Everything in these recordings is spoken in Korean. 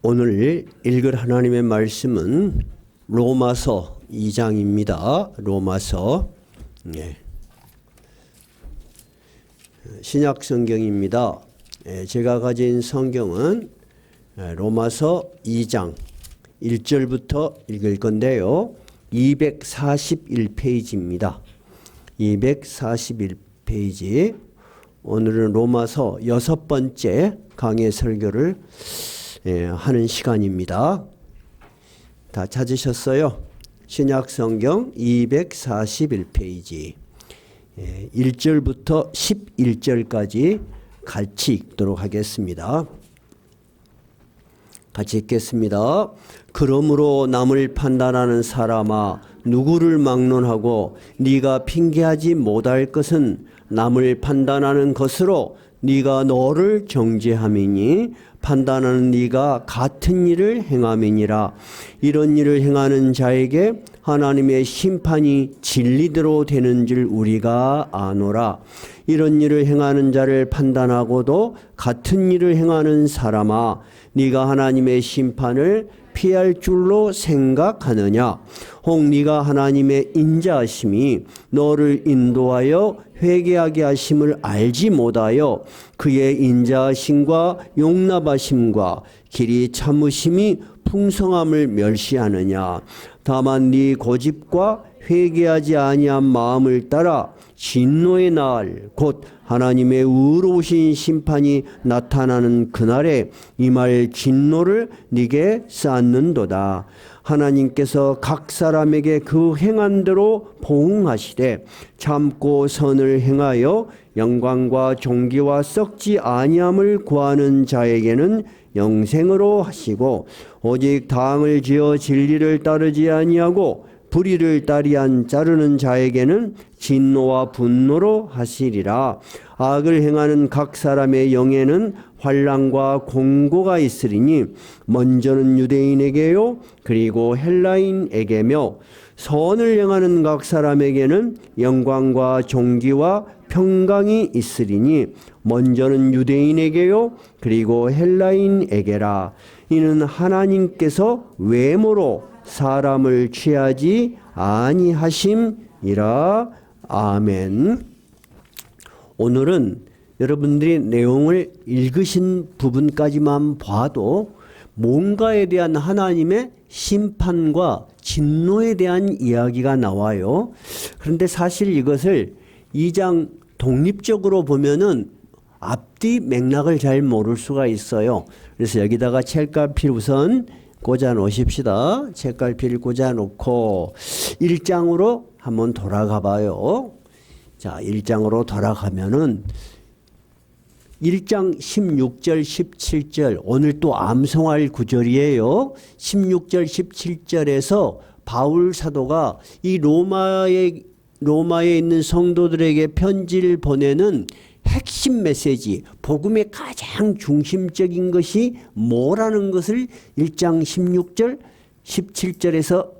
오늘 읽을 하나님의 말씀은 로마서 2장입니다. 로마서 신약 성경입니다. 제가 가진 성경은 로마서 2장 1절부터 읽을 건데요. 241페이지입니다. 241페이지. 오늘은 로마서 6번째 강의 설교를 하는 시간입니다. 다 찾으셨어요? 신약 성경 241페이지 1절부터 11절까지 같이 읽도록 하겠습니다. 같이 읽겠습니다. 그러므로 남을 판단하는 사람아, 누구를 막론하고 네가 핑계하지 못할 것은 남을 판단하는 것으로 네가 너를 정죄함이니 판단하는 네가 같은 일을 행함이니라. 이런 일을 행하는 자에게 하나님의 심판이 진리대로 되는 줄 우리가 아노라. 이런 일을 행하는 자를 판단하고도 같은 일을 행하는 사람아, 네가 하나님의 심판을 피할 줄로 생각하느냐? 혹 네가 하나님의 인자하심이 너를 인도하여 회개하게 하심을 알지 못하여 그의 인자하심과 용납하심과 길이 참으심이 풍성함을 멸시하느냐? 다만 네 고집과 회개하지 아니한 마음을 따라 진노의 날 곧 하나님의 의로우신 심판이 나타나는 그날에 임할 진노를 네게 쌓는도다. 하나님께서 각 사람에게 그 행한 대로 보응하시되 참고 선을 행하여 영광과 존귀와 썩지 아니함을 구하는 자에게는 영생으로 하시고, 오직 당을 지어 진리를 따르지 아니하고 불의를 따리한 자르는 자에게는 진노와 분노로 하시리라. 악을 행하는 각 사람의 영에는 환난과 공고가 있으리니 먼저는 유대인에게요 그리고 헬라인에게며, 선을 행하는 각 사람에게는 영광과 존귀와 평강이 있으리니 먼저는 유대인에게요 그리고 헬라인에게라. 이는 하나님께서 외모로 사람을 취하지 아니하심이라. 아멘. 오늘은 여러분들이 내용을 읽으신 부분까지만 봐도 뭔가에 대한 하나님의 심판과 진노에 대한 이야기가 나와요. 그런데 사실 이것을 2장 독립적으로 보면은 앞뒤 맥락을 잘 모를 수가 있어요. 그래서 여기다가 책갈피를 우선 꽂아 놓으십시다. 책갈피를 꽂아 놓고 1장으로 한번 돌아가 봐요. 자, 1장으로 돌아가면은 1장 16절 17절 오늘 또 암송할 구절이에요. 16절 17절에서 바울 사도가 이 로마에 있는 성도들에게 편지를 보내는 핵심 메시지, 복음의 가장 중심적인 것이 뭐라는 것을 1장 16절 17절에서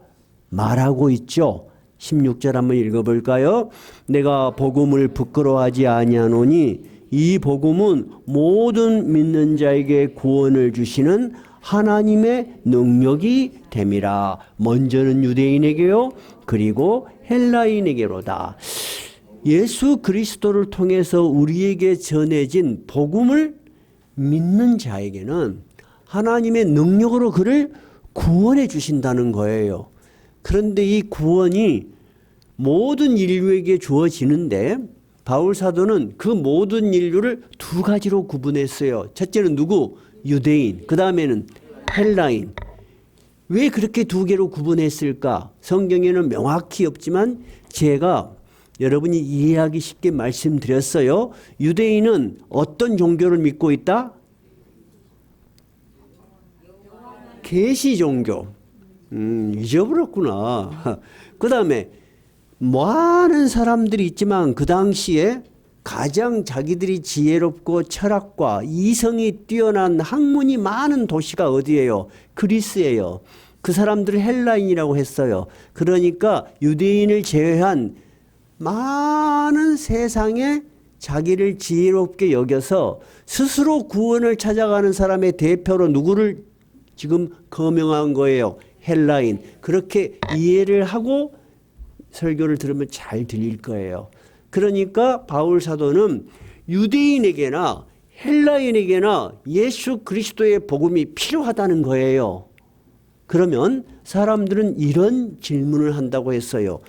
말하고 있죠. 16절 한번 읽어볼까요? 내가 복음을 부끄러워하지 아니하노니 이 복음은 모든 믿는 자에게 구원을 주시는 하나님의 능력이 됨이라. 먼저는 유대인에게요 그리고 헬라인에게로다. 예수 그리스도를 통해서 우리에게 전해진 복음을 믿는 자에게는 하나님의 능력으로 그를 구원해 주신다는 거예요. 그런데 이 구원이 모든 인류에게 주어지는데 바울 사도는 그 모든 인류를 두 가지로 구분했어요. 첫째는 누구? 유대인. 그 다음에는 헬라인. 왜 그렇게 두 개로 구분했을까? 성경에는 명확히 없지만 제가 여러분이 이해하기 쉽게 말씀드렸어요. 유대인은 어떤 종교를 믿고 있다? 계시 종교. 잊어버렸구나. 그 다음에 많은 사람들이 있지만 그 당시에 가장 자기들이 지혜롭고 철학과 이성이 뛰어난 학문이 많은 도시가 어디예요? 그리스예요. 그 사람들을 헬라인이라고 했어요. 그러니까 유대인을 제외한 많은 세상에 자기를 지혜롭게 여겨서 스스로 구원을 찾아가는 사람의 대표로 누구를 지금 거명한 거예요. 헬라인. 그렇게 이해를 하고 설교를 들으면 잘 들릴 거예요. 그러니까 바울 사도는 유대인에게나 헬라인에게나 예수 그리스도의 복음이 필요하다는 거예요. 그러면 사람들은 이런 질문을 한다고 했어요.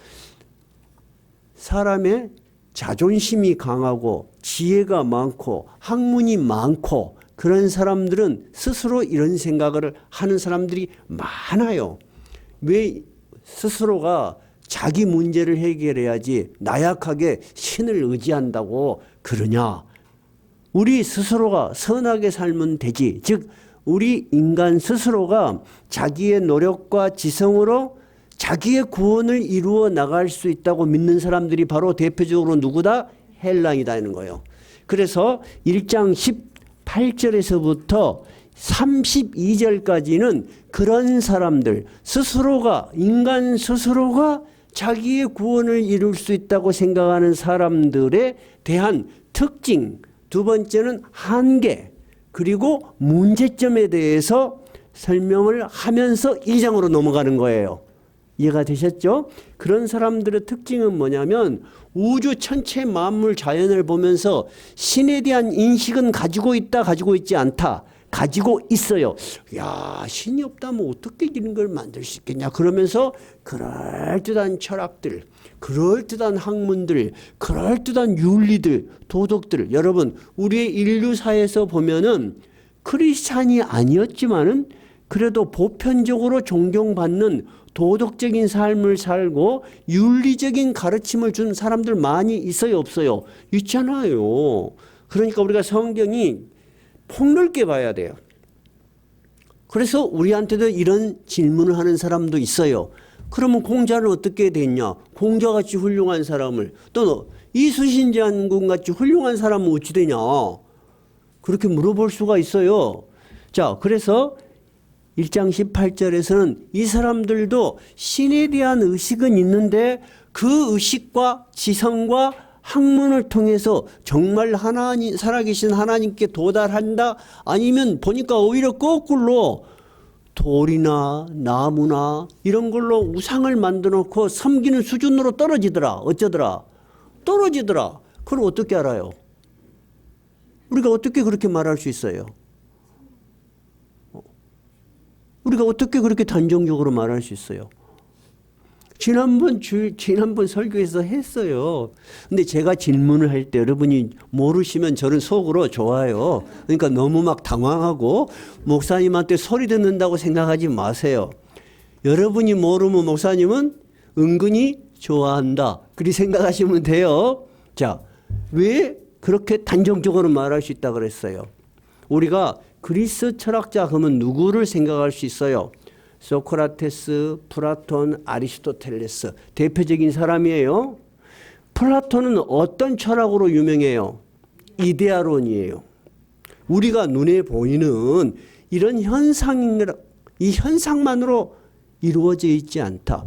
사람의 자존심이 강하고 지혜가 많고 학문이 많고 그런 사람들은 스스로 이런 생각을 하는 사람들이 많아요. 왜 스스로가 자기 문제를 해결해야지 나약하게 신을 의지한다고 그러냐. 우리 스스로가 선하게 살면 되지. 즉 우리 인간 스스로가 자기의 노력과 지성으로 자기의 구원을 이루어 나갈 수 있다고 믿는 사람들이 바로 대표적으로 누구다? 헬라인이라는 거예요. 그래서 1장 18절에서부터 32절까지는 그런 사람들 스스로가 인간 스스로가 자기의 구원을 이룰 수 있다고 생각하는 사람들에 대한 특징, 두 번째는 한계, 그리고 문제점에 대해서 설명을 하면서 2장으로 넘어가는 거예요. 이해가 되셨죠? 그런 사람들의 특징은 뭐냐면 우주 전체 만물 자연을 보면서 신에 대한 인식은 가지고 있다, 가지고 있지 않다. 가지고 있어요. 야, 신이 없다면 어떻게 이런 걸 만들 수 있겠냐. 그러면서 그럴듯한 철학들, 그럴듯한 학문들, 그럴듯한 윤리들, 도덕들. 여러분, 우리의 인류사에서 보면은 크리스찬이 아니었지만은 그래도 보편적으로 존경받는 도덕적인 삶을 살고 윤리적인 가르침을 준 사람들 많이 있어요, 없어요? 있잖아요. 그러니까 우리가 성경이 폭넓게 봐야 돼요. 그래서 우리한테도 이런 질문을 하는 사람도 있어요. 그러면 공자는 어떻게 됐냐? 공자같이 훌륭한 사람을, 또 이순신 장군같이 훌륭한 사람은 어찌 되냐? 그렇게 물어볼 수가 있어요. 자, 그래서 1장 18절에서는 이 사람들도 신에 대한 의식은 있는데 그 의식과 지성과 학문을 통해서 정말 하나님, 살아계신 하나님께 도달한다? 아니면 보니까 오히려 거꾸로 돌이나 나무나 이런 걸로 우상을 만들어 놓고 섬기는 수준으로 떨어지더라. 어쩌더라? 떨어지더라. 그걸 어떻게 알아요? 우리가 어떻게 그렇게 말할 수 있어요? 우리가 어떻게 그렇게 단정적으로 말할 수 있어요? 지난번 설교에서 했어요. 근데 제가 질문을 할 때 여러분이 모르시면 저는 속으로 좋아요. 그러니까 너무 막 당황하고 목사님한테 소리 듣는다고 생각하지 마세요. 여러분이 모르면 목사님은 은근히 좋아한다. 그렇게 생각하시면 돼요. 자, 왜 그렇게 단정적으로 말할 수 있다 그랬어요? 우리가 그리스 철학자 그러면 누구를 생각할 수 있어요? 소크라테스, 플라톤, 아리스토텔레스 대표적인 사람이에요. 플라톤은 어떤 철학으로 유명해요? 이데아론이에요. 우리가 눈에 보이는 이런 이 현상만으로 이루어져 있지 않다.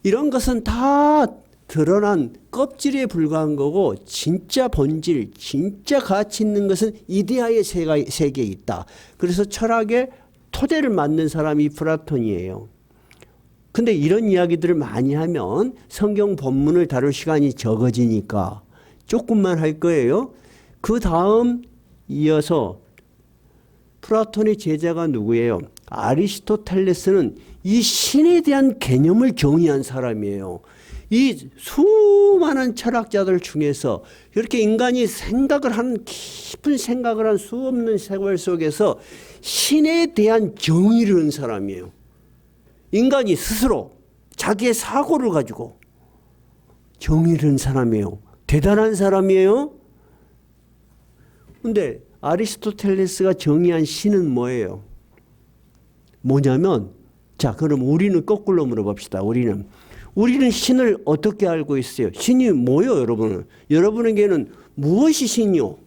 이런 것은 다 드러난 껍질에 불과한 거고 진짜 본질, 진짜 가치 있는 것은 이데아의 세계에 있다. 그래서 철학의 토대를 만든 사람이 플라톤이에요. 근데 이런 이야기들을 많이 하면 성경 본문을 다룰 시간이 적어지니까 조금만 할 거예요. 그 다음 이어서 플라톤의 제자가 누구예요? 아리스토텔레스는 이 신에 대한 개념을 정의한 사람이에요. 이 수많은 철학자들 중에서 이렇게 인간이 깊은 생각을 한 수없는 세월 속에서 신에 대한 정의를 한 사람이에요. 인간이 스스로 자기의 사고를 가지고 정의를 한 사람이에요. 대단한 사람이에요. 근데 아리스토텔레스가 정의한 신은 뭐예요? 뭐냐면, 자, 그럼 우리는 거꾸로 물어봅시다. 우리는 신을 어떻게 알고 있어요? 신이 뭐예요, 여러분은? 여러분에게는 무엇이 신이요?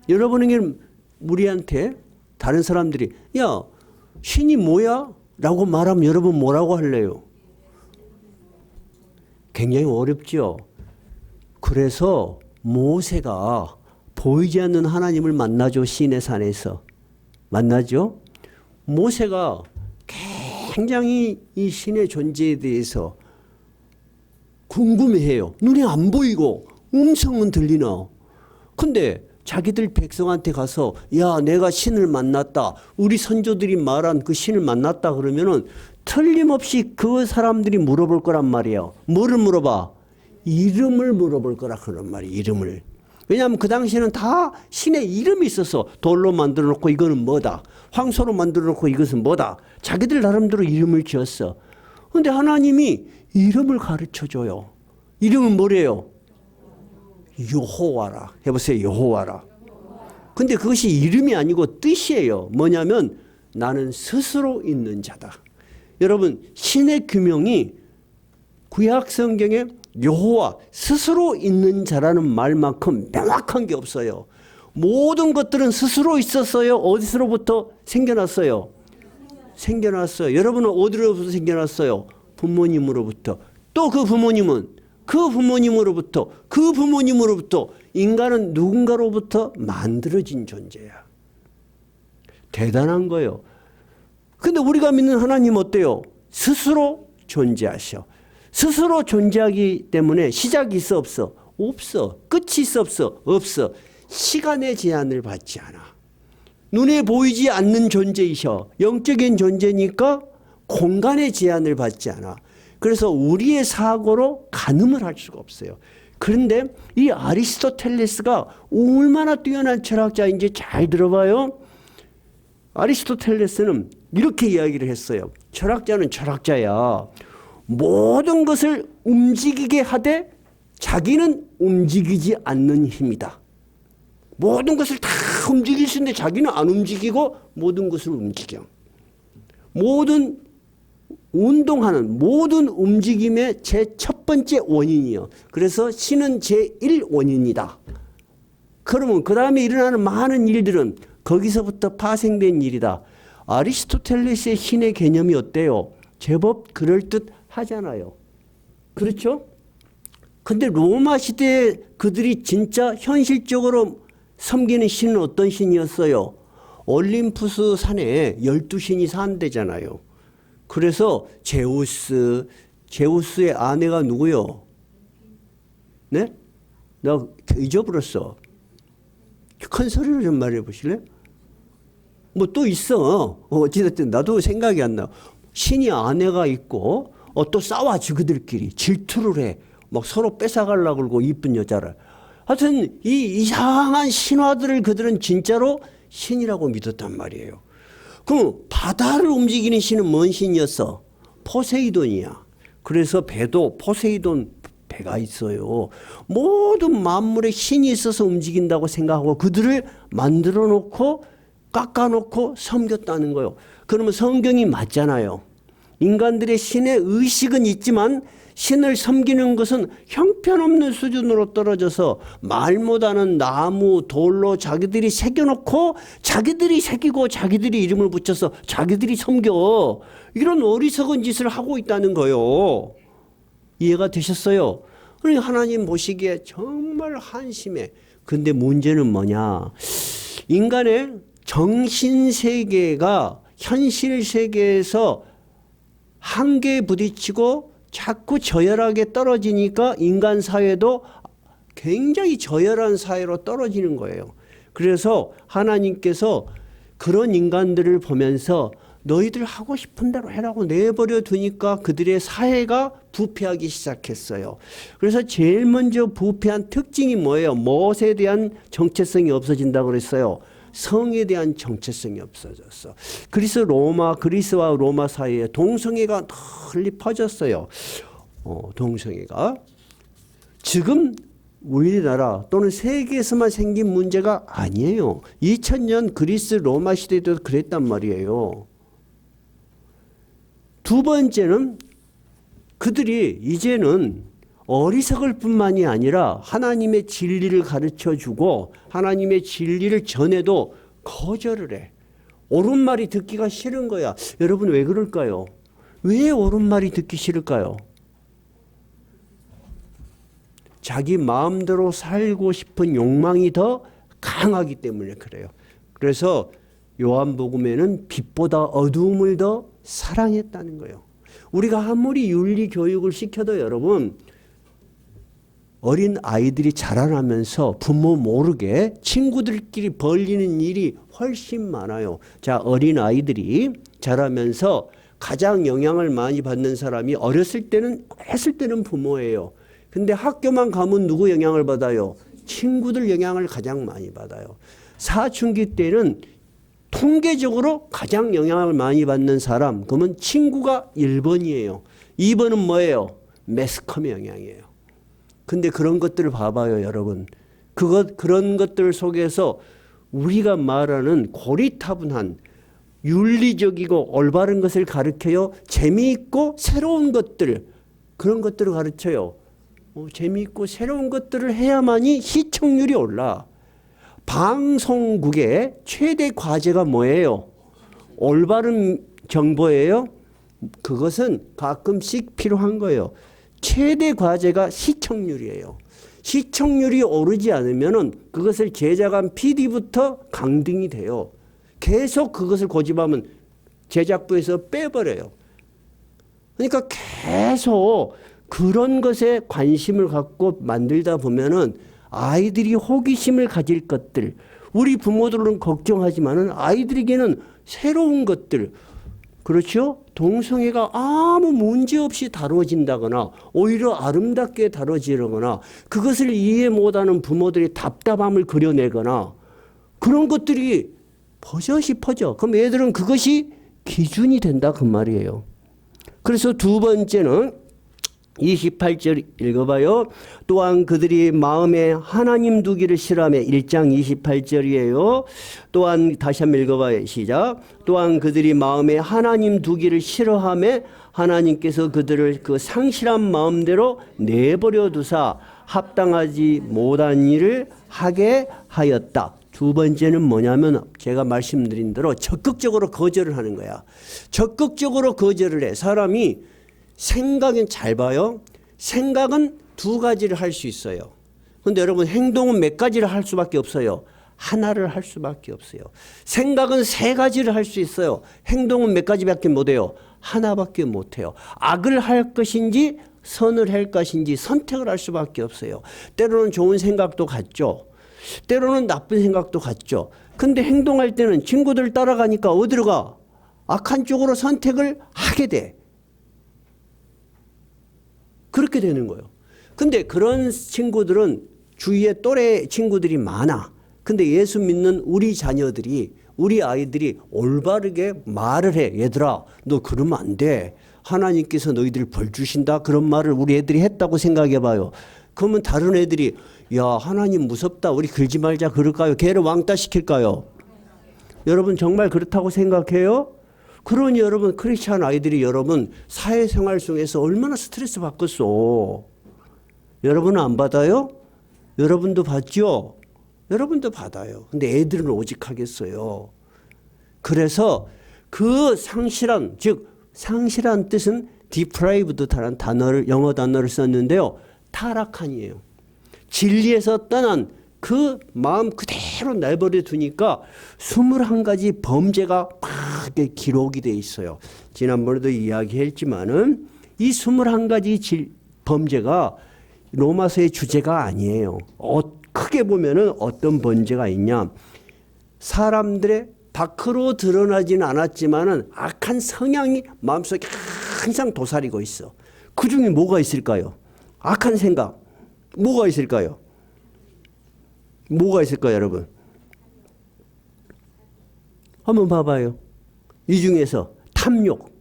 여러분에게는 우리한테 다른 사람들이 야, 신이 뭐야? 라고 말하면 여러분 뭐라고 할래요? 굉장히 어렵죠. 그래서 모세가 보이지 않는 하나님을 만나죠. 시내 산에서. 만나죠? 모세가 굉장히 이 신의 존재에 대해서 궁금해해요. 눈에 안 보이고 음성은 들리나. 근데 자기들 백성한테 가서 야, 내가 신을 만났다. 우리 선조들이 말한 그 신을 만났다 그러면은 틀림없이 그 사람들이 물어볼 거란 말이에요. 뭐를 물어봐? 이름을 물어볼 거라 그런 말이에요. 이름을. 왜냐하면 그 당시에는 다 신의 이름이 있어서 돌로 만들어 놓고 이거는 뭐다. 황소로 만들어 놓고 이것은 뭐다. 자기들 나름대로 이름을 지었어. 그런데 하나님이 이름을 가르쳐줘요. 이름은 뭐래요? 여호와라. 해보세요. 여호와라. 근데 그것이 이름이 아니고 뜻이에요. 뭐냐면 나는 스스로 있는 자다. 여러분, 신의 규명이 구약 성경에 여호와 스스로 있는 자라는 말만큼 명확한 게 없어요. 모든 것들은 스스로 있었어요. 어디서부터 생겨났어요? 생겨났어요. 여러분은 어디로부터 생겨났어요? 부모님으로부터. 또 그 부모님은 그 부모님으로부터, 그 부모님으로부터. 인간은 누군가로부터 만들어진 존재야. 대단한 거예요. 근데 우리가 믿는 하나님 어때요? 스스로 존재하셔. 스스로 존재하기 때문에 시작이 있어 없어? 없어. 끝이 있어 없어? 없어. 시간의 제한을 받지 않아. 눈에 보이지 않는 존재이셔. 영적인 존재니까 공간의 제한을 받지 않아. 그래서 우리의 사고로 가늠을 할 수가 없어요. 그런데 이 아리스토텔레스가 얼마나 뛰어난 철학자인지 잘 들어봐요. 아리스토텔레스는 이렇게 이야기를 했어요. 철학자는 철학자야. 모든 것을 움직이게 하되 자기는 움직이지 않는 힘이다. 모든 것을 다 움직일 수 있는데 자기는 안 움직이고 모든 것을 움직여. 모든 운동하는 모든 움직임의 제 첫 번째 원인이요. 그래서 신은 제1원인이다. 그러면 그 다음에 일어나는 많은 일들은 거기서부터 파생된 일이다. 아리스토텔레스의 신의 개념이 어때요? 제법 그럴듯하잖아요. 그렇죠? 근데 로마 시대에 그들이 진짜 현실적으로 섬기는 신은 어떤 신이었어요? 올림푸스 산에 12신이 산대잖아요. 그래서 제우스의 아내가 누구요? 네? 나 잊어버렸어. 큰 소리로 좀 말해 보실래요? 뭐 또 있어. 어찌됐든 나도 생각이 안 나. 신이 아내가 있고 또 싸워지 그들끼리 질투를 해. 막 서로 뺏어가려고 그러고 이쁜 여자를. 하여튼 이 이상한 신화들을 그들은 진짜로 신이라고 믿었단 말이에요. 그럼 바다를 움직이는 신은 뭔 신이었어? 포세이돈이야. 그래서 배도 포세이돈 배가 있어요. 모든 만물에 신이 있어서 움직인다고 생각하고 그들을 만들어 놓고 깎아놓고 섬겼다는 거예요. 그러면 성경이 맞잖아요. 인간들의 신의 의식은 있지만 신을 섬기는 것은 형편없는 수준으로 떨어져서 말 못하는 나무, 돌로 자기들이 새겨놓고 자기들이 새기고 자기들이 이름을 붙여서 자기들이 섬겨. 이런 어리석은 짓을 하고 있다는 거예요. 이해가 되셨어요? 그러니까 하나님 보시기에 정말 한심해. 근데 문제는 뭐냐? 인간의 정신세계가 현실세계에서 한계에 부딪히고 자꾸 저열하게 떨어지니까 인간 사회도 굉장히 저열한 사회로 떨어지는 거예요. 그래서 하나님께서 그런 인간들을 보면서 너희들 하고 싶은 대로 해라고 내버려 두니까 그들의 사회가 부패하기 시작했어요. 그래서 제일 먼저 부패한 특징이 뭐예요? 무엇에 대한 정체성이 없어진다고 그랬어요? 성에 대한 정체성이 없어졌어. 그리스와 로마 사이에 동성애가 널리 퍼졌어요. 동성애가. 지금 우리나라 또는 세계에서만 생긴 문제가 아니에요. 2000년 그리스 로마 시대도 그랬단 말이에요. 두 번째는 그들이 이제는 어리석을 뿐만이 아니라 하나님의 진리를 가르쳐주고 하나님의 진리를 전해도 거절을 해. 옳은 말이 듣기가 싫은 거야. 여러분 왜 그럴까요? 왜 옳은 말이 듣기 싫을까요? 자기 마음대로 살고 싶은 욕망이 더 강하기 때문에 그래요. 그래서 요한복음에는 빛보다 어두움을 더 사랑했다는 거예요. 우리가 아무리 윤리 교육을 시켜도 여러분, 어린 아이들이 자라나면서 부모 모르게 친구들끼리 벌리는 일이 훨씬 많아요. 자, 어린 아이들이 자라면서 가장 영향을 많이 받는 사람이 어렸을 때는 부모예요. 근데 학교만 가면 누구 영향을 받아요? 친구들 영향을 가장 많이 받아요. 사춘기 때는 통계적으로 가장 영향을 많이 받는 사람, 그러면 친구가 1번이에요. 2번은 뭐예요? 매스컴의 영향이에요. 근데 그런 것들을 봐봐요, 여러분. 그런 것들 속에서 우리가 말하는 고리타분한 윤리적이고 올바른 것을 가르쳐요. 재미있고 새로운 것들, 그런 것들을 가르쳐요. 재미있고 새로운 것들을 해야만이 시청률이 올라. 방송국의 최대 과제가 뭐예요? 올바른 정보예요? 그것은 가끔씩 필요한 거예요. 최대 과제가 시청률이에요. 시청률이 오르지 않으면 그것을 제작한 PD부터 강등이 돼요. 계속 그것을 고집하면 제작부에서 빼버려요. 그러니까 계속 그런 것에 관심을 갖고 만들다 보면은 아이들이 호기심을 가질 것들, 우리 부모들은 걱정하지만은 아이들에게는 새로운 것들, 그렇죠? 동성애가 아무 문제 없이 다뤄진다거나 오히려 아름답게 다뤄지거나 그것을 이해 못하는 부모들이 답답함을 그려내거나 그런 것들이 버젓이 퍼져. 그럼 애들은 그것이 기준이 된다 그 말이에요. 그래서 두 번째는 28절 읽어봐요. 또한 그들이 마음에 하나님 두기를 싫어하며 1장 28절이에요. 또한 다시 한번 읽어봐요. 시작. 또한 그들이 마음에 하나님 두기를 싫어하며 하나님께서 그들을 그 상실한 마음대로 내버려 두사 합당하지 못한 일을 하게 하였다. 두 번째는 뭐냐면 제가 말씀드린 대로 적극적으로 거절을 하는 거야. 적극적으로 거절을 해. 사람이 생각은 잘 봐요. 생각은 두 가지를 할 수 있어요. 그런데 여러분 행동은 몇 가지를 할 수밖에 없어요. 하나를 할 수밖에 없어요. 생각은 세 가지를 할 수 있어요. 행동은 몇 가지밖에 못해요. 하나밖에 못해요. 악을 할 것인지 선을 할 것인지 선택을 할 수밖에 없어요. 때로는 좋은 생각도 같죠. 때로는 나쁜 생각도 같죠. 근데 행동할 때는 친구들 따라가니까 어디로 가? 악한 쪽으로 선택을 하게 돼. 그렇게 되는 거예요. 근데 그런 친구들은 주위에 또래 친구들이 많아. 근데 예수 믿는 우리 자녀들이, 우리 아이들이 올바르게 말을 해. 얘들아, 너 그러면 안 돼. 하나님께서 너희들 벌 주신다. 그런 말을 우리 애들이 했다고 생각해 봐요. 그러면 다른 애들이 야, 하나님 무섭다. 우리 긁지 말자. 그럴까요? 걔를 왕따 시킬까요? 여러분 정말 그렇다고 생각해요? 그러니 여러분 크리스찬 아이들이 여러분 사회생활 속에서 얼마나 스트레스 받겠어. 여러분은 안 받아요? 여러분도 받죠? 여러분도 받아요. 근데 애들은 오직 하겠어요. 그래서 그 상실한, 즉 상실한 뜻은 deprived라는 단어를, 영어 단어를 썼는데요. 타락한이에요. 진리에서 떠난 그 마음 그대로 내버려 두니까 21가지 범죄가 막 기록이 돼 있어요. 지난번에도 이야기했지만은 이 21가지 범죄가 로마서의 주제가 아니에요. 크게 보면은 어떤 범죄가 있냐. 사람들의 밖으로 드러나지는 않았지만은 악한 성향이 마음속에 항상 도사리고 있어. 그 중에 뭐가 있을까요? 악한 생각. 뭐가 있을까요? 뭐가 있을까요, 여러분? 한번 봐봐요. 이 중에서 탐욕.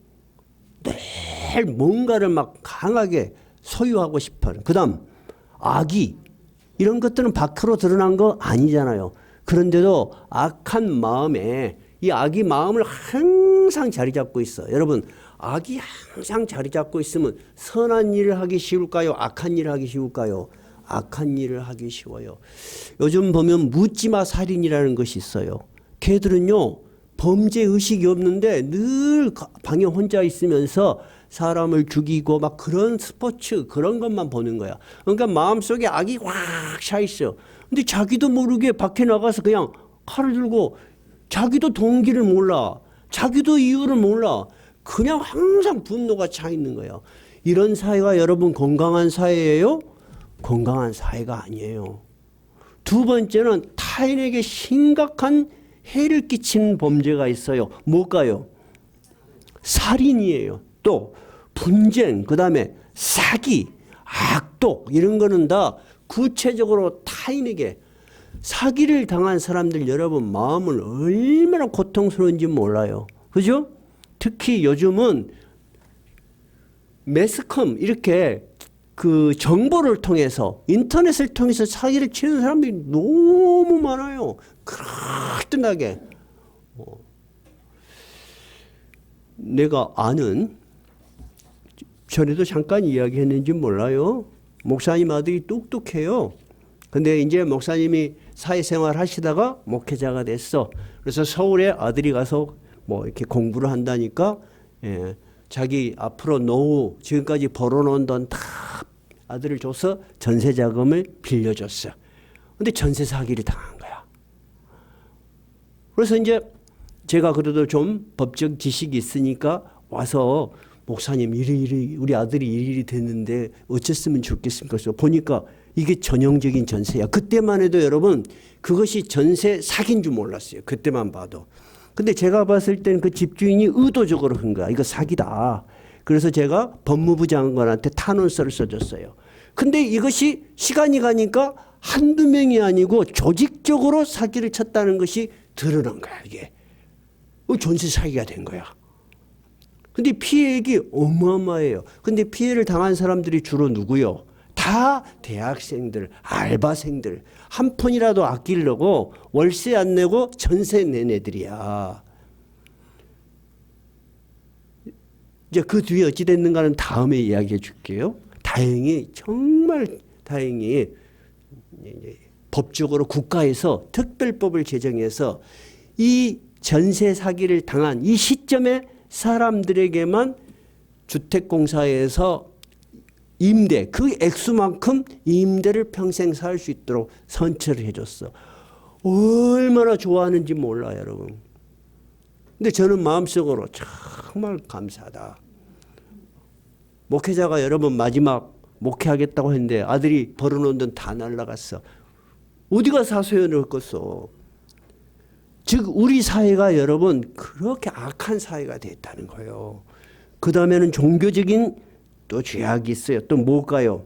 늘 뭔가를 막 강하게 소유하고 싶어. 그 다음, 악의. 이런 것들은 밖으로 드러난 거 아니잖아요. 그런데도 악한 마음에 이 악이 마음을 항상 자리 잡고 있어. 여러분, 악이 항상 자리 잡고 있으면 선한 일을 하기 쉬울까요? 악한 일을 하기 쉬울까요? 악한 일을 하기 쉬워요. 요즘 보면 묻지마 살인이라는 것이 있어요. 걔들은요 범죄 의식이 없는데 늘 방에 혼자 있으면서 사람을 죽이고 막 그런 스포츠 그런 것만 보는 거야. 그러니까 마음속에 악이 확 차 있어. 근데 자기도 모르게 밖에 나가서 그냥 칼을 들고 자기도 동기를 몰라. 자기도 이유를 몰라. 그냥 항상 분노가 차 있는 거예요. 이런 사회가 여러분 건강한 사회예요? 건강한 사회가 아니에요. 두 번째는 타인에게 심각한 해를 끼치는 범죄가 있어요. 뭘까요? 살인이에요. 또 분쟁, 그 다음에 사기, 악독 이런 거는 다 구체적으로 타인에게 사기를 당한 사람들 여러분 마음은 얼마나 고통스러운지 몰라요. 그죠? 특히 요즘은 매스컴 이렇게 그 정보를 통해서 인터넷을 통해서 사기를 치는 사람들이 너무 많아요. 그럴듯하게. 내가 아는 전에도 잠깐 이야기했는지 몰라요. 목사님 아들이 똑똑해요. 근데 이제 목사님이 사회생활 하시다가 목회자가 됐어. 그래서 서울에 아들이 가서 뭐 이렇게 공부를 한다니까 자기 앞으로 노후 지금까지 벌어놓은 돈 다 아들을 줘서 전세 자금을 빌려줬어. 근데 전세 사기를 당한 거야. 그래서 이제 제가 그래도 좀 법적 지식이 있으니까 와서 목사님 이리 우리 아들이 이리 됐는데 어쨌으면 좋겠습니까? 그래서 보니까 이게 전형적인 전세야. 그때만 해도 여러분 그것이 전세 사기인 줄 몰랐어요. 그때만 봐도. 근데 제가 봤을 때는 그 집주인이 의도적으로 한 거야. 이거 사기다. 그래서 제가 법무부 장관한테 탄원서를 써줬어요. 근데 이것이 시간이 가니까 한두 명이 아니고 조직적으로 사기를 쳤다는 것이 드러난 거야. 이게. 전세 사기가 된 거야. 근데 피해액이 어마어마해요. 근데 피해를 당한 사람들이 주로 누구요? 다 대학생들, 알바생들. 한 푼이라도 아끼려고 월세 안 내고 전세 낸 애들이야. 이제 그 뒤에 어찌 됐는가는 다음에 이야기해 줄게요. 다행히 정말 다행히 법적으로 국가에서 특별법을 제정해서 이 전세 사기를 당한 이 시점에 사람들에게만 주택공사에서 임대 그 액수만큼 임대를 평생 살 수 있도록 선처를 해줬어. 얼마나 좋아하는지 몰라 여러분. 근데 저는 마음속으로 정말 감사하다. 목회자가 여러분 마지막 목회하겠다고 했는데 아들이 벌어놓은 돈 다 날라갔어. 어디가 사소연을 껐어. 즉 우리 사회가 여러분 그렇게 악한 사회가 됐다는 거예요. 그 다음에는 종교적인 또 죄악이 있어요. 또 뭘까요?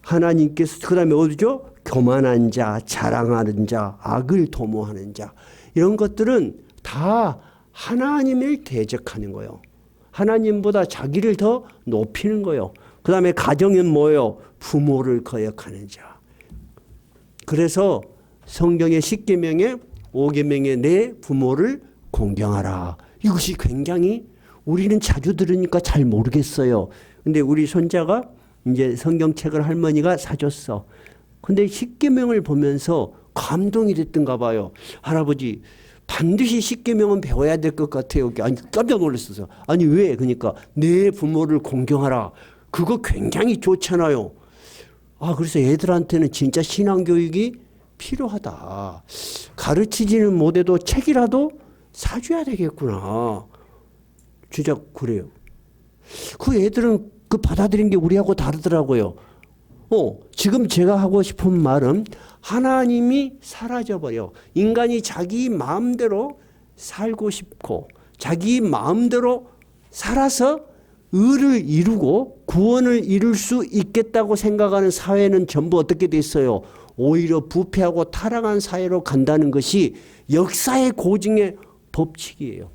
하나님께서 그 다음에 어디죠? 교만한 자, 자랑하는 자, 악을 도모하는 자 이런 것들은 다 하나님을 대적하는 거예요. 하나님보다 자기를 더 높이는 거예요. 그 다음에 가정은 뭐예요? 부모를 거역하는 자. 그래서 성경의 10계명에 5계명에 내 부모를 공경하라. 이것이 굉장히 우리는 자주 들으니까 잘 모르겠어요. 근데 우리 손자가 이제 성경책을 할머니가 사줬어. 근데 10계명을 보면서 감동이 됐던가 봐요. 할아버지 반드시 10계명은 배워야 될 것 같아요. 아니 깜짝 놀랐어요. 아니 왜? 그러니까 내 부모를 공경하라. 그거 굉장히 좋잖아요. 그래서 애들한테는 진짜 신앙교육이 필요하다. 가르치지는 못해도 책이라도 사줘야 되겠구나. 진짜 그래요. 그 애들은 그 받아들인 게 우리하고 다르더라고요. 지금 제가 하고 싶은 말은 하나님이 사라져버려. 인간이 자기 마음대로 살고 싶고 자기 마음대로 살아서 의를 이루고 구원을 이룰 수 있겠다고 생각하는 사회는 전부 어떻게 됐어요? 오히려 부패하고 타락한 사회로 간다는 것이 역사의 고증의 법칙이에요.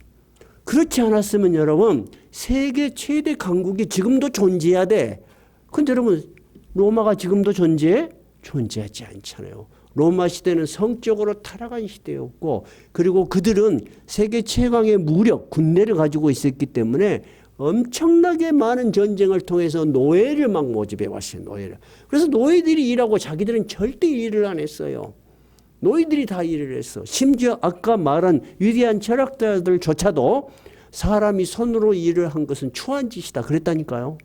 그렇지 않았으면 여러분 세계 최대 강국이 지금도 존재해야 돼. 근데 여러분 로마가 지금도 존재해? 존재하지 않잖아요. 로마 시대는 성적으로 타락한 시대였고 그리고 그들은 세계 최강의 무력, 군대를 가지고 있었기 때문에 엄청나게 많은 전쟁을 통해서 노예를 막 모집해 왔어요. 노예를. 그래서 노예들이 일하고 자기들은 절대 일을 안 했어요. 노예들이 다 일을 했어. 심지어 아까 말한 위대한 철학자들조차도 사람이 손으로 일을 한 것은 추한 짓이다 그랬다니까요.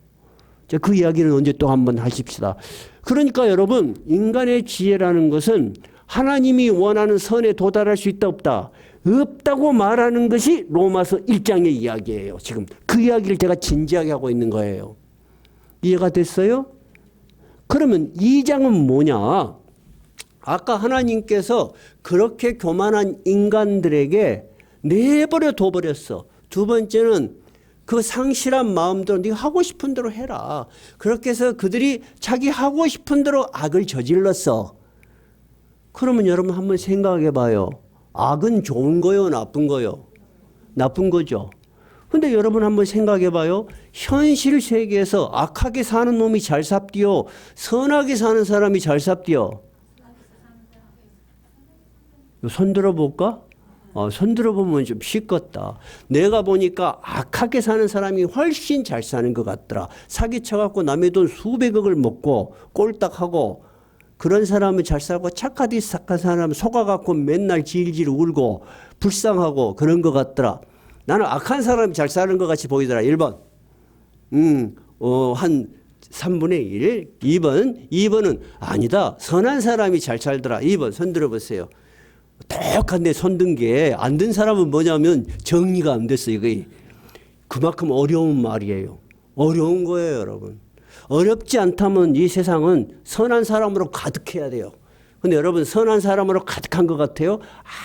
그 이야기는 언제 또 한번 하십시다. 그러니까 여러분 인간의 지혜라는 것은 하나님이 원하는 선에 도달할 수 있다 없다? 없다고 말하는 것이 로마서 1장의 이야기예요. 지금 그 이야기를 제가 진지하게 하고 있는 거예요. 이해가 됐어요? 그러면 2장은 뭐냐? 아까 하나님께서 그렇게 교만한 인간들에게 내버려 둬버렸어. 두 번째는 그 상실한 마음대로 네가 하고 싶은 대로 해라. 그렇게 해서 그들이 자기 하고 싶은 대로 악을 저질렀어. 그러면 여러분 한번 생각해 봐요. 악은 좋은 거요, 나쁜 거요? 나쁜 거죠. 근데 여러분 한번 생각해 봐요. 현실 세계에서 악하게 사는 놈이 잘 삽디요? 선하게 사는 사람이 잘 삽디요? 손 들어볼까? 손 들어보면 좀 쉽겠다. 내가 보니까 악하게 사는 사람이 훨씬 잘 사는 것 같더라. 사기쳐갖고 남의 돈 수백억을 먹고 꼴딱하고 그런 사람은 잘 살고 착하디 착한 사람은 속아갖고 맨날 질질 울고 불쌍하고 그런 것 같더라. 나는 악한 사람이 잘 사는 것 같이 보이더라. 1번. 한 3분의 1. 2번은 아니다. 선한 사람이 잘 살더라. 2번 손 들어보세요. 똑같네. 손든 게 안 든 사람은 뭐냐면 정리가 안 됐어요. 이게 그만큼 어려운 말이에요. 어려운 거예요, 여러분. 어렵지 않다면 이 세상은 선한 사람으로 가득해야 돼요. 근데 여러분 선한 사람으로 가득한 것 같아요?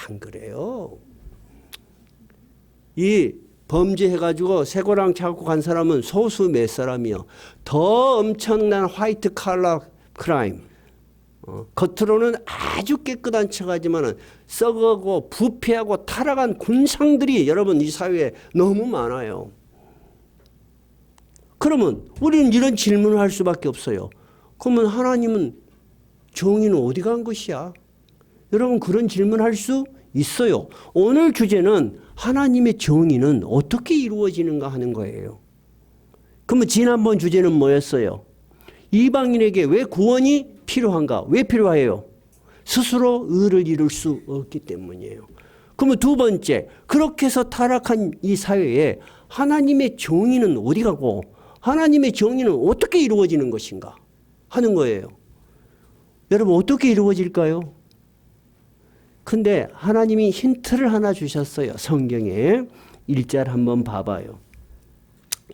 안 그래요. 이 범죄해가지고 쇠고랑 차고 간 사람은 소수 몇 사람이요. 더 엄청난 화이트 칼라 크라임. 겉으로는 아주 깨끗한 척하지만 썩어고 부패하고 타락한 군상들이 여러분 이 사회에 너무 많아요. 그러면 우리는 이런 질문을 할 수밖에 없어요. 그러면 하나님은 정의는 어디 간 것이야? 여러분 그런 질문할 수 있어요. 오늘 주제는 하나님의 정의는 어떻게 이루어지는가 하는 거예요. 그러면 지난번 주제는 뭐였어요? 이방인에게 왜 구원이 필요한가? 왜 필요해요? 스스로 의를 이룰 수 없기 때문이에요. 그러면 두 번째, 그렇게 해서 타락한 이 사회에 하나님의 정의는 어디 가고 하나님의 정의는 어떻게 이루어지는 것인가 하는 거예요. 여러분 어떻게 이루어질까요? 근데 하나님이 힌트를 하나 주셨어요. 성경에 1절 한번 봐봐요.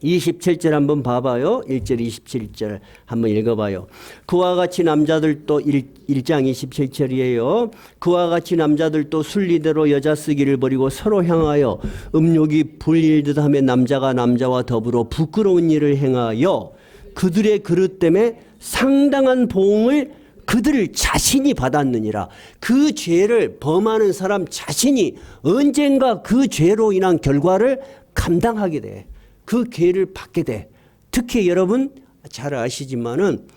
27절 한번 봐봐요. 1절 27절 한번 읽어봐요. 그와 같이 남자들도 1장 27절이에요. 그와 같이 남자들도 순리대로 여자 쓰기를 버리고 서로 향하여 음욕이 불릴듯 하며 남자가 남자와 더불어 부끄러운 일을 행하여 그들의 그릇 때문에 상당한 보응을 그들 자신이 받았느니라. 그 죄를 범하는 사람 자신이 언젠가 그 죄로 인한 결과를 감당하게 돼. 그 기회를 받게 돼. 특히 여러분 잘 아시지만은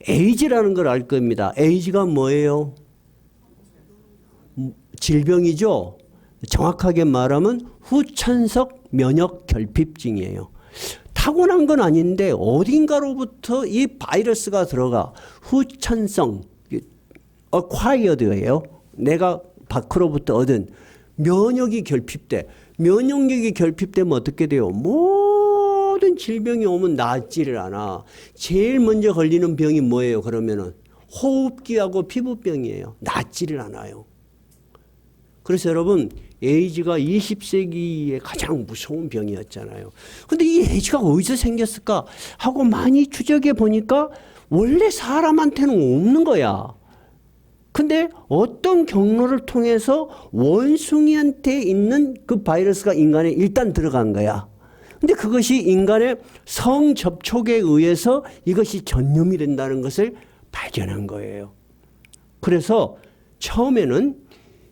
에이즈라는 걸 알 겁니다. 에이즈가 뭐예요? 질병이죠. 정확하게 말하면 후천석 면역 결핍증이에요. 타고난 건 아닌데 어딘가로부터 이 바이러스가 들어가 후천성 acquired예요. 내가 밖으로부터 얻은 면역이 결핍돼. 면역력이 결핍되면 어떻게 돼요? 모든 질병이 오면 낫지를 않아. 제일 먼저 걸리는 병이 뭐예요? 그러면은 호흡기하고 피부병이에요. 낫지를 않아요. 그래서 여러분 에이즈가 20세기의 가장 무서운 병이었잖아요. 근데 이 에이즈가 어디서 생겼을까 하고 많이 추적해 보니까 원래 사람한테는 없는 거야. 근데 어떤 경로를 통해서 원숭이한테 있는 그 바이러스가 인간에 일단 들어간 거야. 근데 그것이 인간의 성접촉에 의해서 이것이 전염이 된다는 것을 발견한 거예요. 그래서 처음에는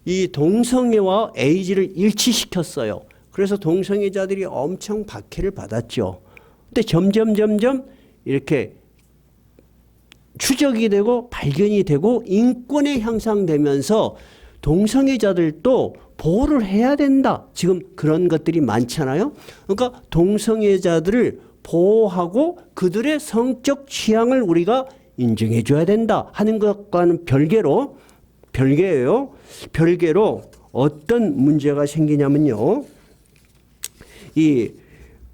이 동성애와 에이즈를 일치시켰어요. 그래서 동성애자들이 엄청 박해를 받았죠. 근데 점점 이렇게 추적이 되고 발견이 되고 인권이 향상되면서 동성애자들도 보호를 해야 된다. 지금 그런 것들이 많잖아요. 그러니까 동성애자들을 보호하고 그들의 성적 취향을 우리가 인정해 줘야 된다 하는 것과는 별개로 어떤 문제가 생기냐면요. 이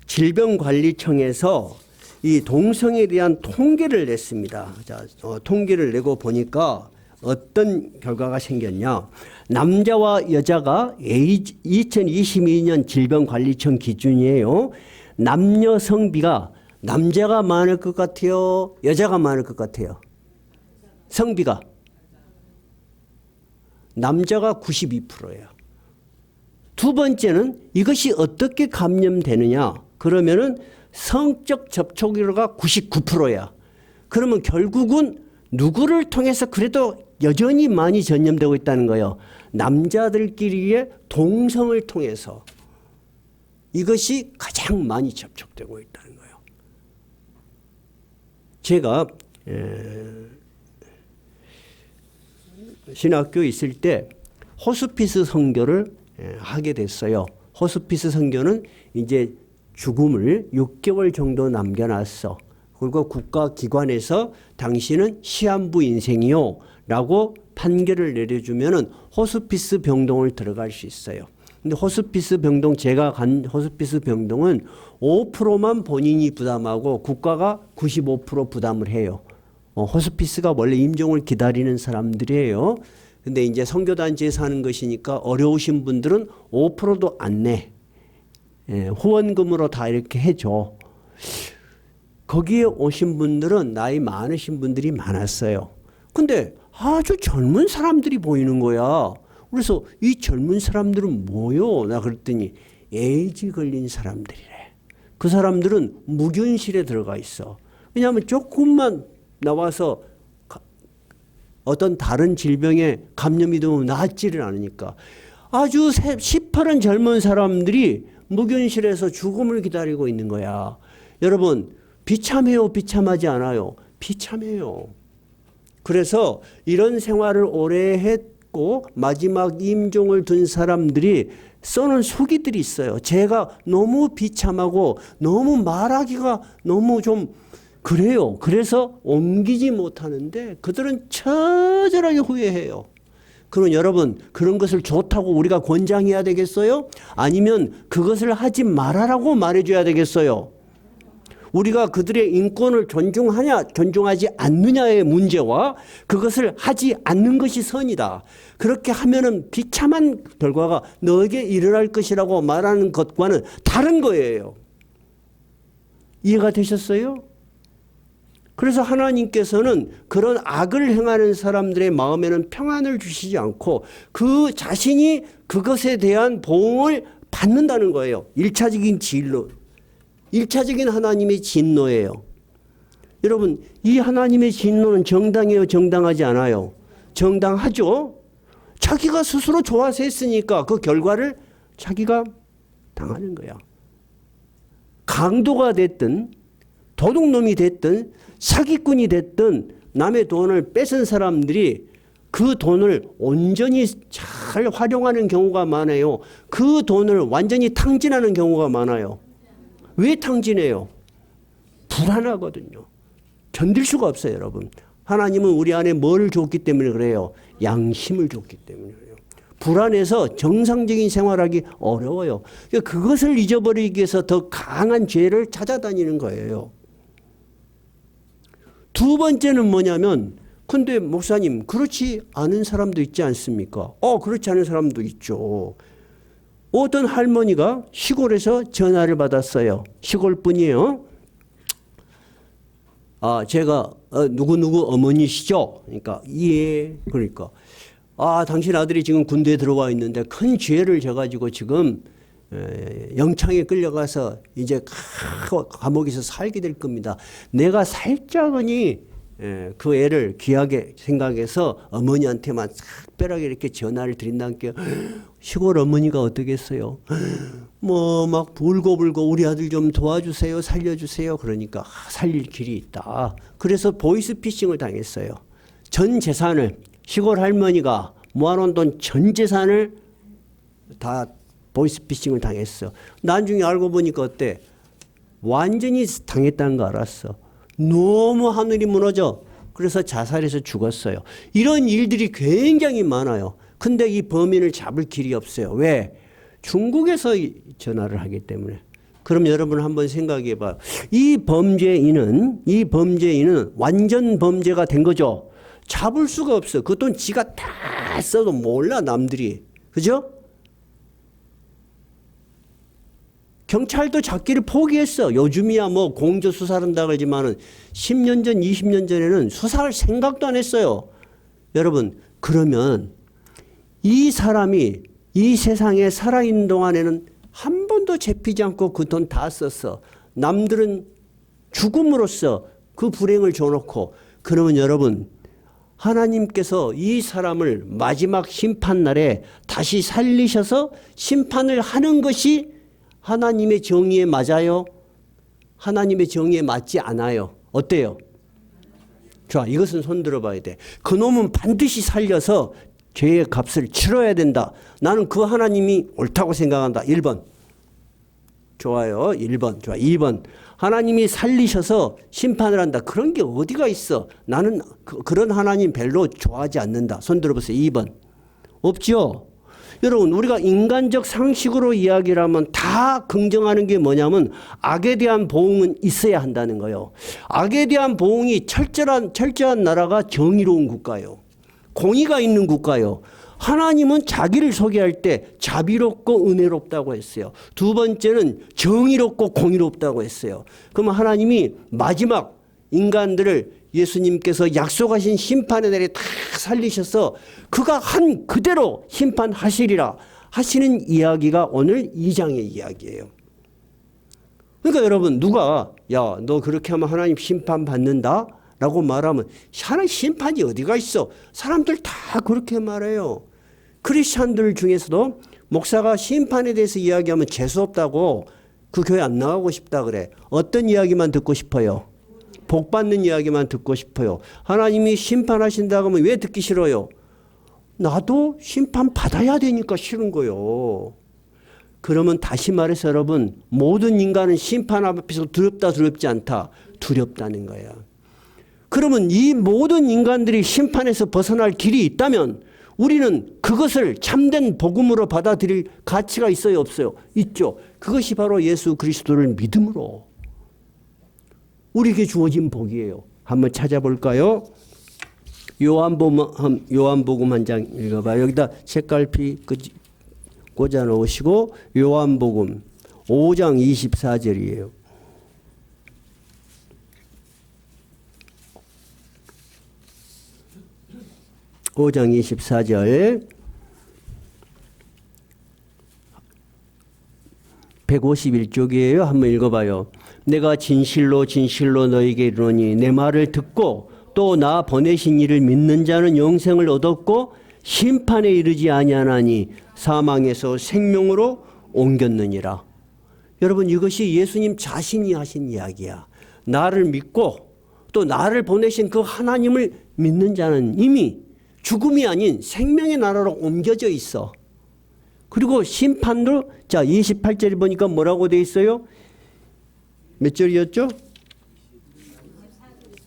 질병관리청에서 이 동성애에 대한 통계를 냈습니다. 자, 통계를 내고 보니까 어떤 결과가 생겼냐. 남자와 여자가 2022년 질병관리청 기준이에요. 남녀 성비가 남자가 많을 것 같아요? 여자가 많을 것 같아요? 성비가. 남자가 92%예요. 두 번째는 이것이 어떻게 감염되느냐. 그러면은 성적 접촉률가 99%야. 그러면 결국은 누구를 통해서 그래도 여전히 많이 전염되고 있다는 거예요. 남자들끼리의 동성을 통해서 이것이 가장 많이 접촉되고 있다는 거예요. 제가 신학교에 있을 때 호스피스 선교를 하게 됐어요. 호스피스 선교는 이제 죽음을 6개월 정도 남겨놨어. 그리고 국가기관에서 당신은 시한부 인생이요 라고 판결을 내려주면은 호스피스 병동을 들어갈 수 있어요. 근데 호스피스 병동, 제가 간 호스피스 병동은 5%만 본인이 부담하고 국가가 95% 부담을 해요. 호스피스가 원래 임종을 기다리는 사람들이에요. 근데 이제 선교단체에서 하는 것이니까 어려우신 분들은 5%도 안 내. 후원금으로 다 이렇게 해줘. 거기에 오신 분들은 나이 많으신 분들이 많았어요. 근데 아주 젊은 사람들이 보이는 거야. 그래서 이 젊은 사람들은 뭐요? 나 그랬더니 에이즈 걸린 사람들이래. 그 사람들은 무균실에 들어가 있어. 왜냐하면 조금만 나와서 어떤 다른 질병에 감염이 되면 낫지를 않으니까. 아주 시퍼런 젊은 사람들이 무균실에서 죽음을 기다리고 있는 거야. 여러분, 비참해요? 비참하지 않아요? 비참해요. 그래서 이런 생활을 오래 했고 마지막 임종을 둔 사람들이 써놓은 수기들이 있어요. 제가 너무 비참하고 너무 말하기가 너무 좀 그래요. 그래서 옮기지 못하는데 그들은 처절하게 후회해요. 그럼 여러분, 그런 것을 좋다고 우리가 권장해야 되겠어요? 아니면 그것을 하지 말아라고 말해줘야 되겠어요? 우리가 그들의 인권을 존중하냐 존중하지 않느냐의 문제와 그것을 하지 않는 것이 선이다. 그렇게 하면은 비참한 결과가 너에게 일어날 것이라고 말하는 것과는 다른 거예요. 이해가 되셨어요? 그래서 하나님께서는 그런 악을 행하는 사람들의 마음에는 평안을 주시지 않고 그 자신이 그것에 대한 보응을 받는다는 거예요. 1차적인 진로. 1차적인 하나님의 진노예요. 여러분, 이 하나님의 진노는 정당해요? 정당하지 않아요? 정당하죠? 자기가 스스로 좋아서 했으니까 그 결과를 자기가 당하는 거야. 강도가 됐든 도둑놈이 됐든 사기꾼이 됐든 남의 돈을 뺏은 사람들이 그 돈을 온전히 잘 활용하는 경우가 많아요. 그 돈을 완전히 탕진하는 경우가 많아요. 왜 탕진해요? 불안하거든요. 견딜 수가 없어요, 여러분. 하나님은 우리 안에 뭘 줬기 때문에 그래요? 양심을 줬기 때문에 그래요. 불안해서 정상적인 생활하기 어려워요. 그것을 잊어버리기 위해서 더 강한 죄를 찾아다니는 거예요. 두 번째는 뭐냐면, 근데 목사님, 그렇지 않은 사람도 있지 않습니까? 그렇지 않은 사람도 있죠. 어떤 할머니가 시골에서 전화를 받았어요. 시골뿐이에요. 제가 누구누구 어머니시죠? 그러니까 예. 그러니까 당신 아들이 지금 군대에 들어와 있는데 큰 죄를 져가지고 지금 영창에 끌려가서 이제 감옥에서 살게 될 겁니다. 내가 살짝은이 그 애를 귀하게 생각해서 어머니한테만 특별하게 이렇게 전화를 드린다는 게 시골 어머니가 어떻겠어요? 뭐 막 울고불고 우리 아들 좀 도와주세요, 살려주세요. 그러니까 살릴 길이 있다. 그래서 보이스피싱을 당했어요. 전 재산을 시골 할머니가 모아놓은 돈 전 재산을 다 보이스피싱을 당했어. 나중에 알고 보니까 어때? 완전히 당했다는 거 알았어. 너무 하늘이 무너져. 그래서 자살해서 죽었어요. 이런 일들이 굉장히 많아요. 근데 이 범인을 잡을 길이 없어요. 왜? 중국에서 전화를 하기 때문에. 그럼 여러분 한번 생각해 봐요. 이 범죄인은 완전 범죄가 된 거죠. 잡을 수가 없어. 그 돈 지가 다 써도 몰라 남들이. 그죠? 경찰도 잡기를 포기했어. 요즘이야 뭐 공조 수사한다 그러지만은 10년 전, 20년 전에는 수사할 생각도 안 했어요. 여러분, 그러면 이 사람이 이 세상에 살아있는 동안에는 한 번도 잡히지 않고 그 돈 다 썼어. 남들은 죽음으로써 그 불행을 줘놓고, 그러면 여러분, 하나님께서 이 사람을 마지막 심판날에 다시 살리셔서 심판을 하는 것이 하나님의 정의에 맞아요? 하나님의 정의에 맞지 않아요? 어때요? 좋아, 이것은 손 들어봐야 돼. 그놈은 반드시 살려서 죄의 값을 치러야 된다. 나는 그 하나님이 옳다고 생각한다. 1번. 좋아요. 1번. 좋아. 2번. 하나님이 살리셔서 심판을 한다. 그런 게 어디가 있어? 나는 그런 하나님 별로 좋아하지 않는다. 손 들어보세요. 2번. 없죠? 여러분, 우리가 인간적 상식으로 이야기를 하면 다 긍정하는 게 뭐냐면 악에 대한 보응은 있어야 한다는 거예요. 악에 대한 보응이 철저한 나라가 정의로운 국가예요. 공의가 있는 국가예요. 하나님은 자기를 소개할 때 자비롭고 은혜롭다고 했어요. 두 번째는 정의롭고 공의롭다고 했어요. 그러면 하나님이 마지막 인간들을 예수님께서 약속하신 심판의 날에 다 살리셔서 그가 한 그대로 심판하시리라 하시는 이야기가 오늘 2장의 이야기예요. 그러니까 여러분, 누가 야, 너 그렇게 하면 하나님 심판 받는다 라고 말하면 하나님 심판이 어디가 있어? 사람들 다 그렇게 말해요. 크리스찬들 중에서도 목사가 심판에 대해서 이야기하면 재수없다고 그 교회 안 나가고 싶다 그래. 어떤 이야기만 듣고 싶어요? 복 받는 이야기만 듣고 싶어요. 하나님이 심판하신다고 하면 왜 듣기 싫어요? 나도 심판 받아야 되니까 싫은 거예요. 그러면 다시 말해서 여러분, 모든 인간은 심판 앞에서 두렵다 두렵지 않다. 두렵다는 거야. 그러면 이 모든 인간들이 심판에서 벗어날 길이 있다면 우리는 그것을 참된 복음으로 받아들일 가치가 있어요, 없어요? 있죠. 그것이 바로 예수 그리스도를 믿음으로 우리에게 주어진 복이에요. 한번 찾아볼까요? 요한복음 한 장 읽어봐요. 여기다 책갈피 꽂아 놓으시고 요한복음 5장 24절이에요. (5장 24절) 151쪽이에요. 한번 읽어봐요. 내가 진실로 진실로 너에게 이르노니 내 말을 듣고 또 나 보내신 이를 믿는 자는 영생을 얻었고 심판에 이르지 아니하나니 사망에서 생명으로 옮겼느니라. 여러분, 이것이 예수님 자신이 하신 이야기야. 나를 믿고 또 나를 보내신 그 하나님을 믿는 자는 이미 죽음이 아닌 생명의 나라로 옮겨져 있어. 그리고 심판도, 자, 28절에 보니까 뭐라고 돼 있어요? 몇 절이었죠?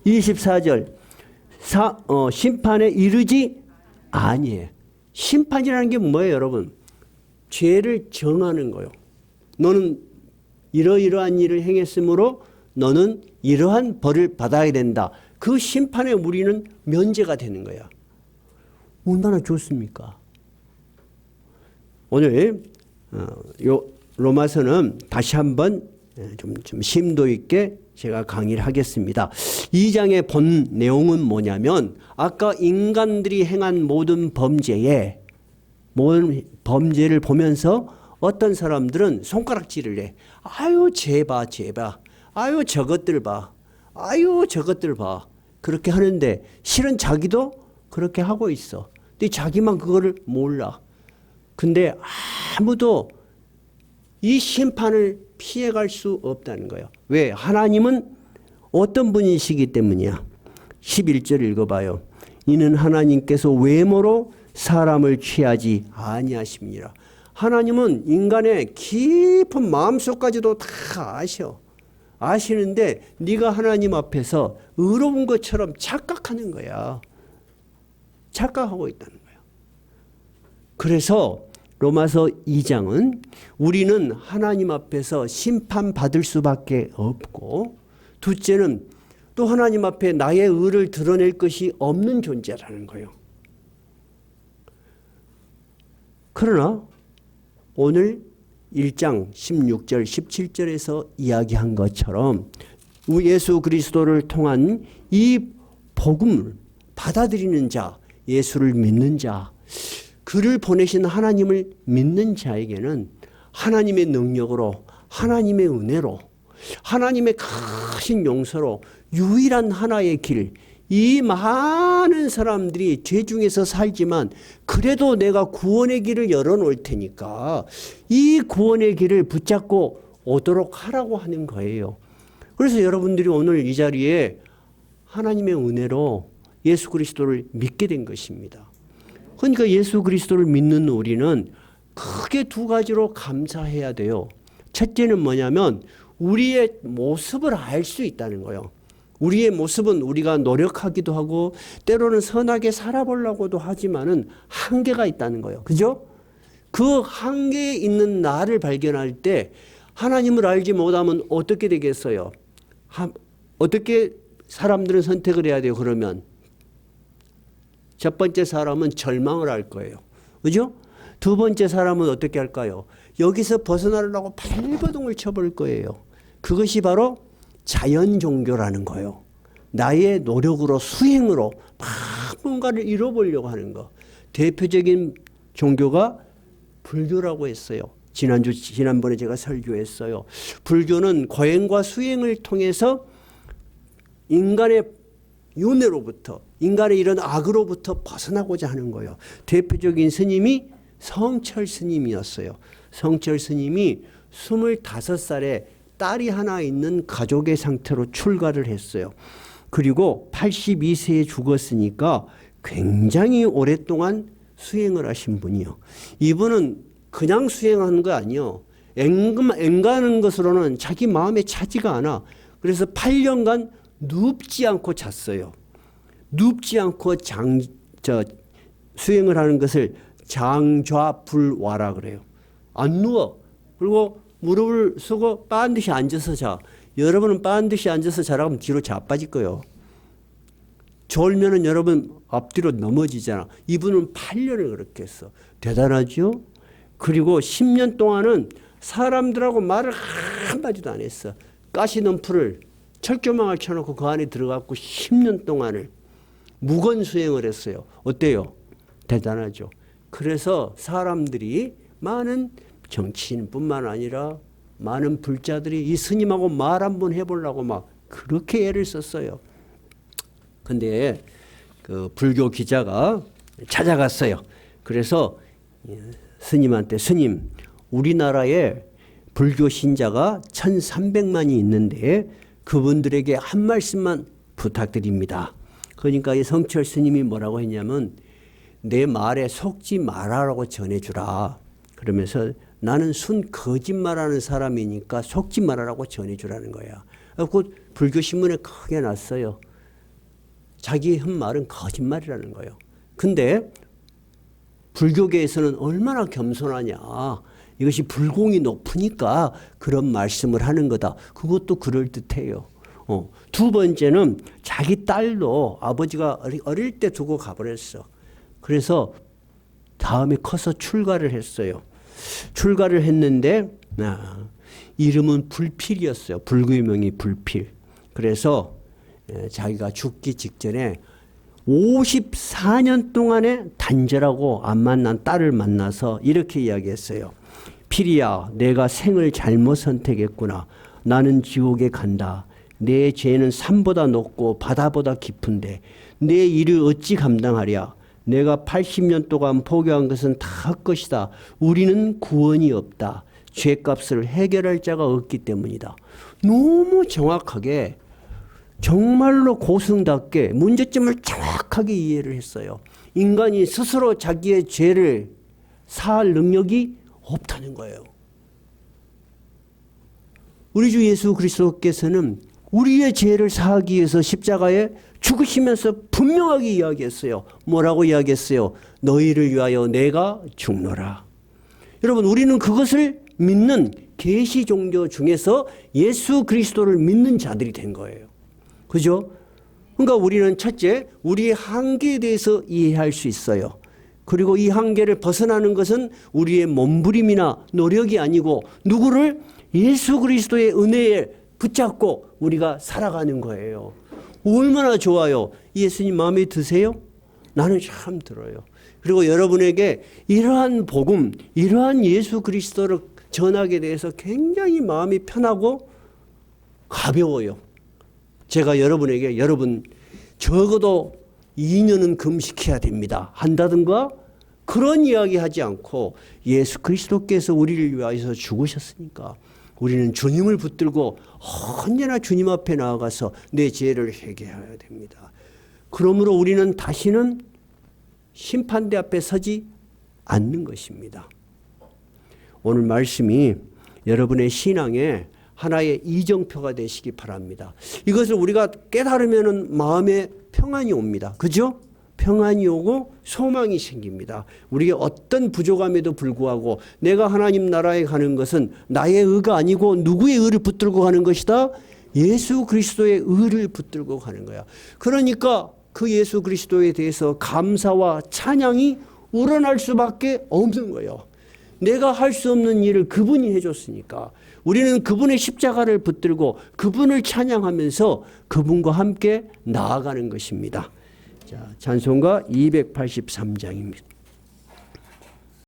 24절. 심판에 이르지 아니에요. 심판이라는 게 뭐예요, 여러분? 죄를 정하는 거예요. 너는 이러이러한 일을 행했으므로 너는 이러한 벌을 받아야 된다. 그 심판에 우리는 면제가 되는 거야. 얼마나 좋습니까? 오늘 로마서는 다시 한번 좀 심도 있게 제가 강의를 하겠습니다. 2장의 본 내용은 뭐냐면 아까 인간들이 행한 모든 범죄를 보면서 어떤 사람들은 손가락질을 해. 아유, 쟤 봐. 아유, 저것들 봐. 아유, 저것들 봐. 그렇게 하는데 실은 자기도 그렇게 하고 있어. 근데 자기만 그거를 몰라. 근데 아무도 이 심판을 피해갈 수 없다는 거예요. 왜? 하나님은 어떤 분이시기 때문이야. 11절 읽어봐요. 이는 하나님께서 외모로 사람을 취하지 아니하십니다. 하나님은 인간의 깊은 마음속까지도 다 아셔. 아시는데 네가 하나님 앞에서 의로운 것처럼 착각하는 거야. 착각하고 있다는 거야. 그래서 로마서 2장은 우리는 하나님 앞에서 심판받을 수밖에 없고, 둘째는 또 하나님 앞에 나의 의를 드러낼 것이 없는 존재라는 거예요. 그러나 오늘 1장 16절 17절에서 이야기한 것처럼 예수 그리스도를 통한 이 복음을 받아들이는 자, 예수를 믿는 자, 그를 보내신 하나님을 믿는 자에게는 하나님의 능력으로, 하나님의 은혜로, 하나님의 크신 용서로 유일한 하나의 길, 이 많은 사람들이 죄 중에서 살지만 그래도 내가 구원의 길을 열어놓을 테니까 이 구원의 길을 붙잡고 오도록 하라고 하는 거예요. 그래서 여러분들이 오늘 이 자리에 하나님의 은혜로 예수 그리스도를 믿게 된 것입니다. 그러니까 예수 그리스도를 믿는 우리는 크게 두 가지로 감사해야 돼요. 첫째는 뭐냐면 우리의 모습을 알 수 있다는 거예요. 우리의 모습은 우리가 노력하기도 하고 때로는 선하게 살아보려고도 하지만은 한계가 있다는 거예요. 그죠? 그 한계에 있는 나를 발견할 때 하나님을 알지 못하면 어떻게 되겠어요? 어떻게 사람들은 선택을 해야 돼요? 그러면 첫 번째 사람은 절망을 할 거예요. 그죠? 두 번째 사람은 어떻게 할까요? 여기서 벗어나려고 발버둥을 쳐볼 거예요. 그것이 바로 자연 종교라는 거예요. 나의 노력으로 수행으로 막 뭔가를 이뤄보려고 하는 거. 대표적인 종교가 불교라고 했어요. 지난번에 제가 설교했어요. 불교는 거행과 수행을 통해서 인간의 윤회로부터, 인간의 이런 악으로부터 벗어나고자 하는 거예요. 대표적인 스님이 성철 스님이었어요. 성철 스님이 25살에 딸이 하나 있는 가족의 상태로 출가를 했어요. 그리고 82세에 죽었으니까 굉장히 오랫동안 수행을 하신 분이요. 이분은 그냥 수행하는 거 아니에요. 앵가는 것으로는 자기 마음에 차지가 않아. 그래서 8년간 눕지 않고 잤어요. 눕지 않고 수행을 하는 것을 장좌불와라 그래요. 안 누워. 그리고 무릎을 쓰고 반드시 앉아서 자. 여러분은 반드시 앉아서 자라고 하면 뒤로 자빠질 거예요. 졸면은 여러분 앞뒤로 넘어지잖아. 이분은 8년을 그렇게 했어. 대단하죠? 그리고 10년 동안은 사람들하고 말을 한마디도 안 했어. 가시는 풀을 철조망을 쳐놓고 그 안에 들어갔고 10년 동안을 무건 수행을 했어요. 어때요? 대단하죠? 그래서 사람들이 많은 정치인뿐만 아니라 많은 불자들이 이 스님하고 말 한번 해보려고 막 그렇게 애를 썼어요. 근데 그 불교 기자가 찾아갔어요. 그래서 스님한테 스님, 우리나라에 불교 신자가 1,300만이 있는데 그분들에게 한 말씀만 부탁드립니다. 그러니까 이 성철 스님이 뭐라고 했냐면 내 말에 속지 말아라고 전해주라. 그러면서 나는 순 거짓말하는 사람이니까 속지 말아라고 전해주라는 거야. 그 불교 신문에 크게 났어요. 자기 한 말은 거짓말이라는 거예요. 근데 불교계에서는 얼마나 겸손하냐. 이것이 불공이 높으니까 그런 말씀을 하는 거다. 그것도 그럴듯해요. 두 번째는 자기 딸도 아버지가 어릴 때 두고 가버렸어. 그래서 다음에 커서 출가를 했어요. 출가를 했는데 이름은 불필이었어요. 불교의 명이 불필. 그래서 자기가 죽기 직전에 54년 동안에 단절하고 안 만난 딸을 만나서 이렇게 이야기했어요. 필이야, 내가 생을 잘못 선택했구나. 나는 지옥에 간다. 내 죄는 산보다 높고 바다보다 깊은데 내 일을 어찌 감당하랴. 내가 80년 동안 포기한 것은 다 헛것이다. 우리는 구원이 없다. 죄값을 해결할 자가 없기 때문이다. 너무 정확하게 정말로 고승답게 문제점을 정확하게 이해를 했어요. 인간이 스스로 자기의 죄를 사할 능력이 없다는 거예요. 우리 주 예수 그리스도께서는 우리의 죄를 사하기 위해서 십자가에 죽으시면서 분명하게 이야기했어요. 뭐라고 이야기했어요? 너희를 위하여 내가 죽노라. 여러분, 우리는 그것을 믿는 계시 종교 중에서 예수 그리스도를 믿는 자들이 된 거예요. 그죠? 그러니까 우리는 첫째, 우리의 한계에 대해서 이해할 수 있어요. 그리고 이 한계를 벗어나는 것은 우리의 몸부림이나 노력이 아니고 누구를? 예수 그리스도의 은혜에 붙잡고 우리가 살아가는 거예요. 얼마나 좋아요. 예수님 마음에 드세요? 나는 참 들어요. 그리고 여러분에게 이러한 복음, 이러한 예수 그리스도를 전하게 돼서 굉장히 마음이 편하고 가벼워요. 제가 여러분에게 여러분 적어도 2년은 금식해야 됩니다 한다든가 그런 이야기 하지 않고 예수 그리스도께서 우리를 위하여서 죽으셨으니까 우리는 주님을 붙들고 언제나 주님 앞에 나아가서 내 죄를 회개해야 됩니다. 그러므로 우리는 다시는 심판대 앞에 서지 않는 것입니다. 오늘 말씀이 여러분의 신앙에 하나의 이정표가 되시기 바랍니다. 이것을 우리가 깨달으면 마음에 평안이 옵니다. 그죠? 평안이 오고 소망이 생깁니다. 우리가 어떤 부족함에도 불구하고 내가 하나님 나라에 가는 것은 나의 의가 아니고 누구의 의를 붙들고 가는 것이다? 예수 그리스도의 의를 붙들고 가는 거야. 그러니까 그 예수 그리스도에 대해서 감사와 찬양이 우러날 수밖에 없는 거예요. 내가 할 수 없는 일을 그분이 해줬으니까 우리는 그분의 십자가를 붙들고 그분을 찬양하면서 그분과 함께 나아가는 것입니다. 자, 찬송가 283장입니다.